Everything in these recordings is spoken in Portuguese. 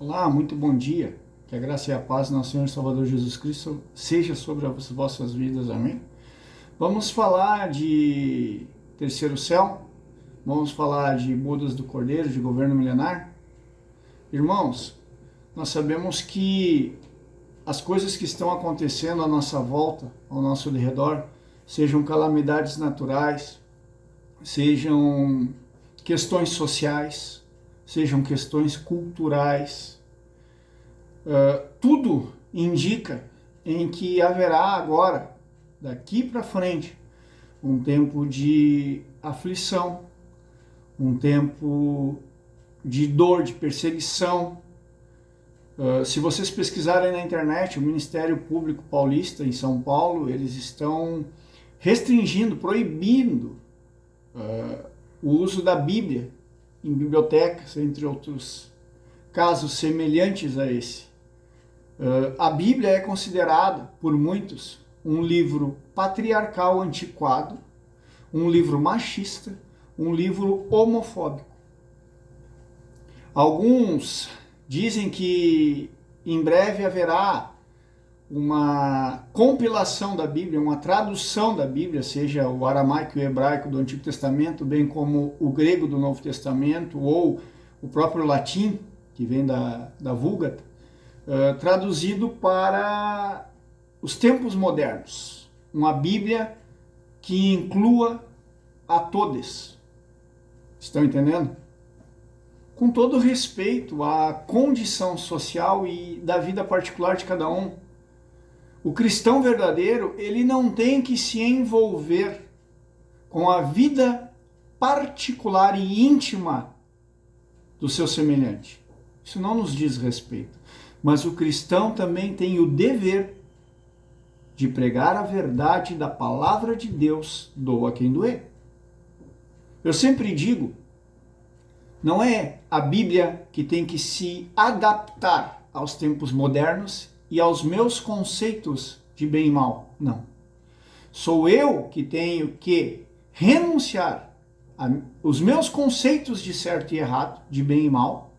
Olá, muito bom dia. Que a graça e a paz do nosso Senhor e Salvador Jesus Cristo seja sobre as vossas vidas. Amém? Vamos falar de terceiro céu. Vamos falar de bodas do Cordeiro, de governo milenar. Irmãos, nós sabemos que as coisas que estão acontecendo à nossa volta, ao nosso redor, sejam calamidades naturais, sejam questões sociais, sejam questões culturais, tudo indica em que haverá agora, daqui para frente, um tempo de aflição, um tempo de dor, de perseguição. Se vocês pesquisarem na internet, o Ministério Público Paulista em São Paulo, eles estão restringindo, proibindo o uso da Bíblia em bibliotecas, entre outros casos semelhantes a esse. A Bíblia é considerada, por muitos, um livro patriarcal antiquado, um livro machista, um livro homofóbico. Alguns dizem que em breve haverá uma compilação da Bíblia, uma tradução da Bíblia, seja o aramaico e o hebraico do Antigo Testamento, bem como o grego do Novo Testamento, ou o próprio latim, que vem da Vulgata, traduzido para os tempos modernos. Uma Bíblia que inclua a todos. Estão entendendo? Com todo respeito à condição social e da vida particular de cada um. O cristão verdadeiro, ele não tem que se envolver com a vida particular e íntima do seu semelhante. Isso não nos diz respeito. Mas o cristão também tem o dever de pregar a verdade da palavra de Deus, doa quem doer. Eu sempre digo, não é a Bíblia que tem que se adaptar aos tempos modernos e aos meus conceitos de bem e mal. Não. Sou eu que tenho que renunciar aos meus conceitos de certo e errado, de bem e mal,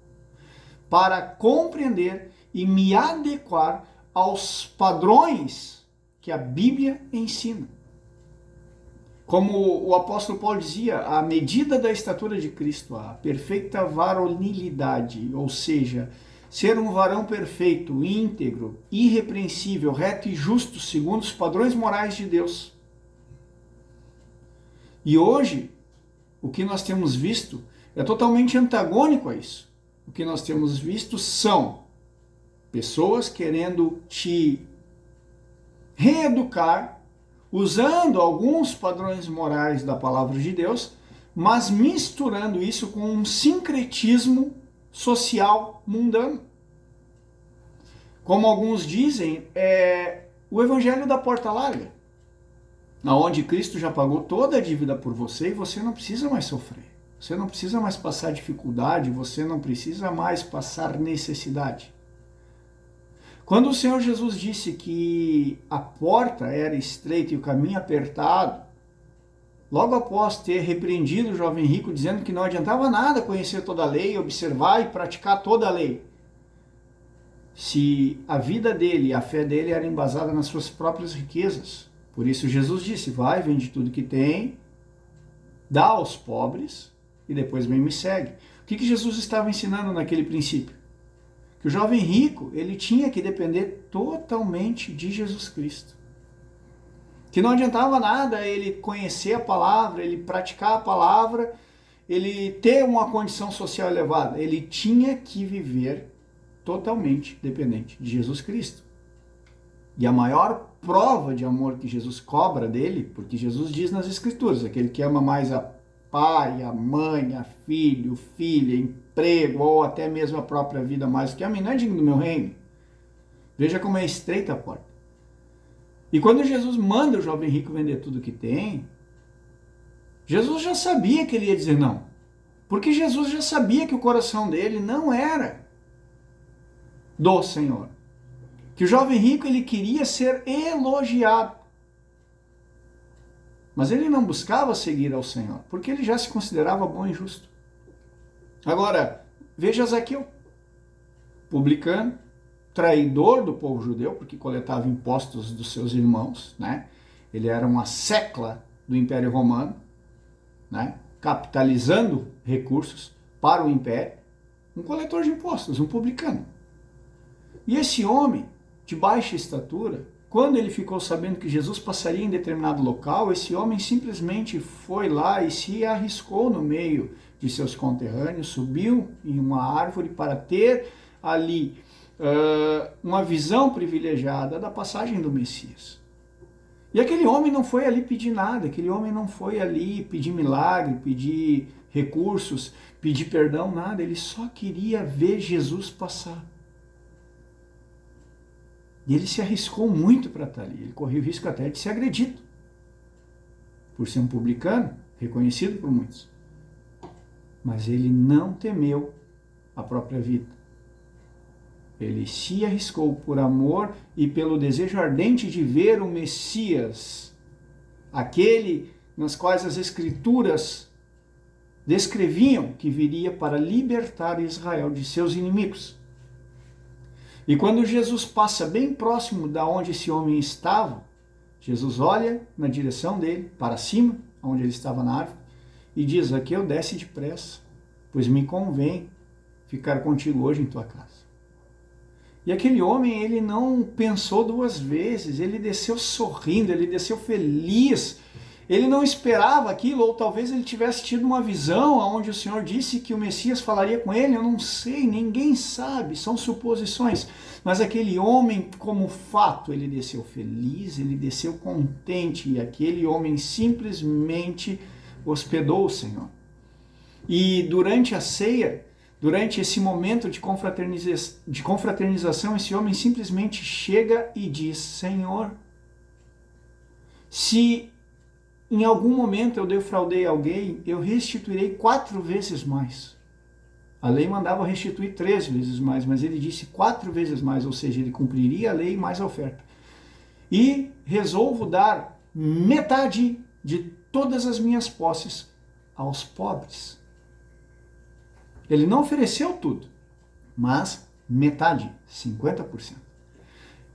para compreender e me adequar aos padrões que a Bíblia ensina. Como o apóstolo Paulo dizia, a medida da estatura de Cristo, a perfeita varonilidade, ou seja, ser um varão perfeito, íntegro, irrepreensível, reto e justo, segundo os padrões morais de Deus. E hoje, o que nós temos visto é totalmente antagônico a isso. O que nós temos visto são pessoas querendo te reeducar, usando alguns padrões morais da palavra de Deus, mas misturando isso com um sincretismo social mundano. Como alguns dizem, é o evangelho da porta larga, onde Cristo já pagou toda a dívida por você e você não precisa mais sofrer. Você não precisa mais passar dificuldade, você não precisa mais passar necessidade. Quando o Senhor Jesus disse que a porta era estreita e o caminho apertado, logo após ter repreendido o jovem rico, dizendo que não adiantava nada conhecer toda a lei, observar e praticar toda a lei, se a vida dele, a fé dele era embasada nas suas próprias riquezas. Por isso Jesus disse, vai, vende tudo que tem, dá aos pobres e depois vem me segue. O que Jesus estava ensinando naquele princípio? Que o jovem rico, ele tinha que depender totalmente de Jesus Cristo. Que não adiantava nada ele conhecer a palavra, ele praticar a palavra, ele ter uma condição social elevada. Ele tinha que viver totalmente dependente de Jesus Cristo. E a maior prova de amor que Jesus cobra dele, porque Jesus diz nas Escrituras, aquele que ama mais a pai, a mãe, a filho, filha, emprego ou até mesmo a própria vida mais do que a mim, não é digno do meu reino. Veja como é estreita a porta. E quando Jesus manda o jovem rico vender tudo que tem, Jesus já sabia que ele ia dizer não. Porque Jesus já sabia que o coração dele não era do Senhor. Que o jovem rico ele queria ser elogiado. Mas ele não buscava seguir ao Senhor, porque ele já se considerava bom e justo. Agora, veja Zaqueu. publicano, traidor do povo judeu, porque coletava impostos dos seus irmãos, né? Ele era uma secla do Império Romano, né? Capitalizando recursos para o Império, um coletor de impostos, um publicano. E esse homem, de baixa estatura, quando ele ficou sabendo que Jesus passaria em determinado local, esse homem simplesmente foi lá e se arriscou no meio de seus conterrâneos, subiu em uma árvore para ter ali uma visão privilegiada da passagem do Messias. E aquele homem não foi ali pedir nada, aquele homem não foi ali pedir milagre, pedir recursos, pedir perdão, nada, ele só queria ver Jesus passar. E ele se arriscou muito para estar ali, ele correu o risco até de ser agredido, por ser um publicano, reconhecido por muitos. Mas ele não temeu a própria vida. Ele se arriscou por amor e pelo desejo ardente de ver o Messias, aquele nas quais as Escrituras descreviam que viria para libertar Israel de seus inimigos. E quando Jesus passa bem próximo da onde esse homem estava, Jesus olha na direção dele, para cima, onde ele estava na árvore, e diz: aqui eu desce depressa, pois me convém ficar contigo hoje em tua casa. E aquele homem, ele não pensou duas vezes, ele desceu sorrindo, ele desceu feliz, ele não esperava aquilo, ou talvez ele tivesse tido uma visão onde o Senhor disse que o Messias falaria com ele, eu não sei, ninguém sabe, são suposições. Mas aquele homem, como fato, ele desceu feliz, ele desceu contente, e aquele homem simplesmente hospedou o Senhor. E durante a ceia, durante esse momento de confraternização, esse homem simplesmente chega e diz: Senhor, se em algum momento eu defraudei alguém, eu restituirei 4 vezes mais. A lei mandava restituir 3 vezes mais, mas ele disse 4 vezes mais, ou seja, ele cumpriria a lei mais a oferta. E resolvo dar metade de todas as minhas posses aos pobres. Ele não ofereceu tudo, mas metade, 50%.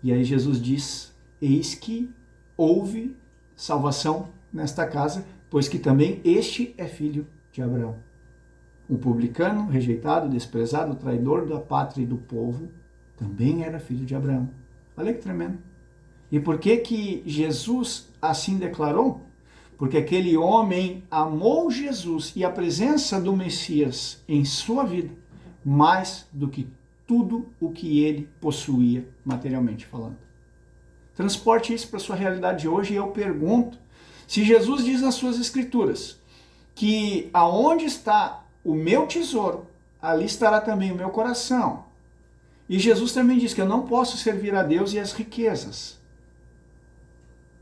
E aí Jesus diz: eis que houve salvação nesta casa, pois que também este é filho de Abraão. Um publicano, rejeitado, desprezado, traidor da pátria e do povo, também era filho de Abraão. Olha que tremendo. E por que Jesus assim declarou? Porque aquele homem amou Jesus e a presença do Messias em sua vida mais do que tudo o que ele possuía materialmente falando. Transporte isso para a sua realidade de hoje e eu pergunto: se Jesus diz nas suas escrituras que aonde está o meu tesouro, ali estará também o meu coração. E Jesus também diz que eu não posso servir a Deus e as riquezas,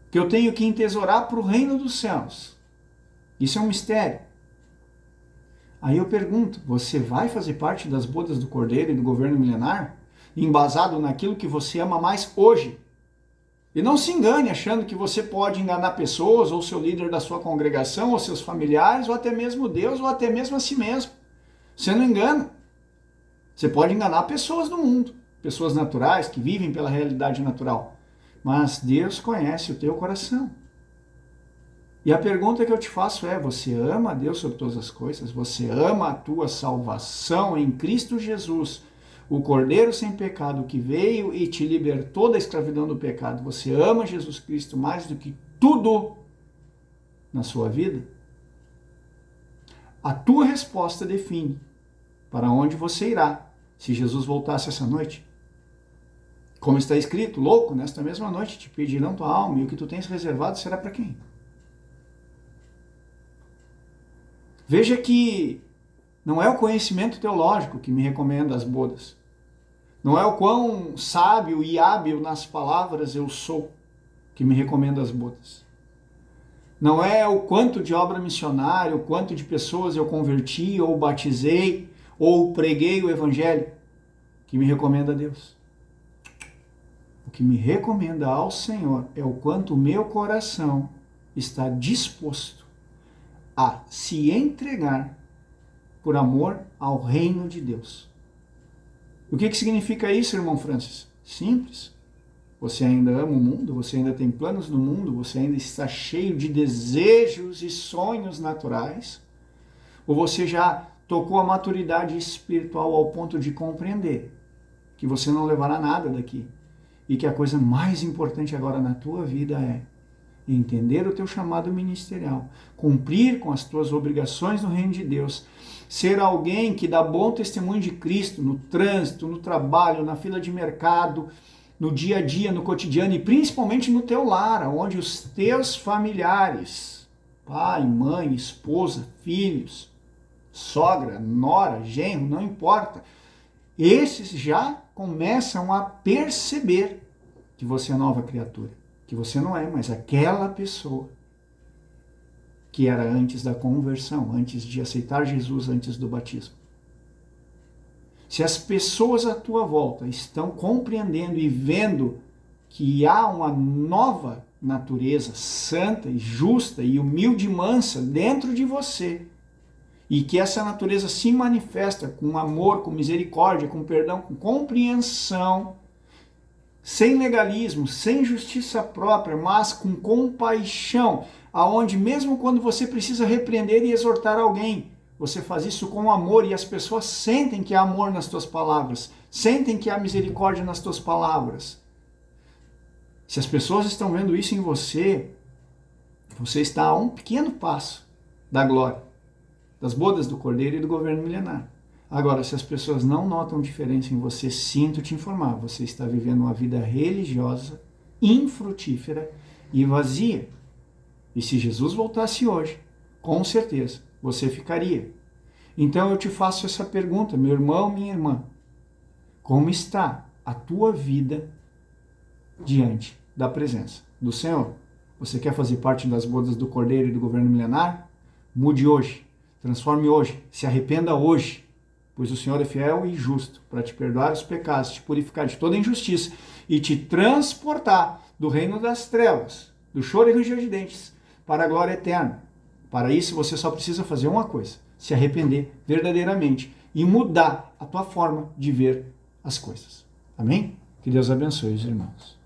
que eu tenho que entesourar para o reino dos céus. Isso é um mistério. Aí eu pergunto: você vai fazer parte das bodas do Cordeiro e do governo milenar, embasado naquilo que você ama mais hoje? E não se engane achando que você pode enganar pessoas, ou seu líder da sua congregação, ou seus familiares, ou até mesmo Deus, ou até mesmo a si mesmo. Você não engana. Você pode enganar pessoas do mundo, pessoas naturais que vivem pela realidade natural. Mas Deus conhece o teu coração. E a pergunta que eu te faço é: você ama a Deus sobre todas as coisas? Você ama a tua salvação em Cristo Jesus, o Cordeiro sem pecado que veio e te libertou da escravidão do pecado? Você ama Jesus Cristo mais do que tudo na sua vida? A tua resposta define para onde você irá se Jesus voltasse essa noite. Como está escrito: louco, nesta mesma noite te pedirão tua alma, e o que tu tens reservado será para quem? Veja que não é o conhecimento teológico que me recomenda as bodas. Não é o quão sábio e hábil nas palavras eu sou que me recomenda as bodas. Não é o quanto de obra missionária, o quanto de pessoas eu converti, ou batizei, ou preguei o evangelho que me recomenda a Deus. O que me recomenda ao Senhor é o quanto o meu coração está disposto a se entregar por amor ao reino de Deus. O que significa isso, irmão Francis? Simples. Você ainda ama o mundo? Você ainda tem planos no mundo? Você ainda está cheio de desejos e sonhos naturais? Ou você já tocou a maturidade espiritual ao ponto de compreender que você não levará nada daqui e que a coisa mais importante agora na tua vida é entender o teu chamado ministerial, cumprir com as tuas obrigações no reino de Deus, ser alguém que dá bom testemunho de Cristo no trânsito, no trabalho, na fila de mercado, no dia a dia, no cotidiano e principalmente no teu lar, onde os teus familiares, pai, mãe, esposa, filhos, sogra, nora, genro, não importa, esses já começam a perceber que você é nova criatura, que você não é mais aquela pessoa que era antes da conversão, antes de aceitar Jesus, antes do batismo. Se as pessoas à tua volta estão compreendendo e vendo que há uma nova natureza santa e justa e humilde e mansa dentro de você, e que essa natureza se manifesta com amor, com misericórdia, com perdão, com compreensão, sem legalismo, sem justiça própria, mas com compaixão, aonde mesmo quando você precisa repreender e exortar alguém, você faz isso com amor e as pessoas sentem que há amor nas tuas palavras, sentem que há misericórdia nas tuas palavras. Se as pessoas estão vendo isso em você, você está a um pequeno passo da glória, das bodas do Cordeiro e do governo milenar. Agora, se as pessoas não notam diferença em você, sinto te informar, você está vivendo uma vida religiosa, infrutífera e vazia. E se Jesus voltasse hoje, com certeza, você ficaria. Então eu te faço essa pergunta, meu irmão, minha irmã. Como está a tua vida diante da presença do Senhor? Você quer fazer parte das bodas do Cordeiro e do governo milenar? Mude hoje, transforme hoje, se arrependa hoje, pois o Senhor é fiel e justo para te perdoar os pecados, te purificar de toda injustiça e te transportar do reino das trevas, do choro e ranger de dentes, para a glória eterna. Para isso você só precisa fazer uma coisa, se arrepender verdadeiramente e mudar a tua forma de ver as coisas. Amém? Que Deus abençoe os irmãos.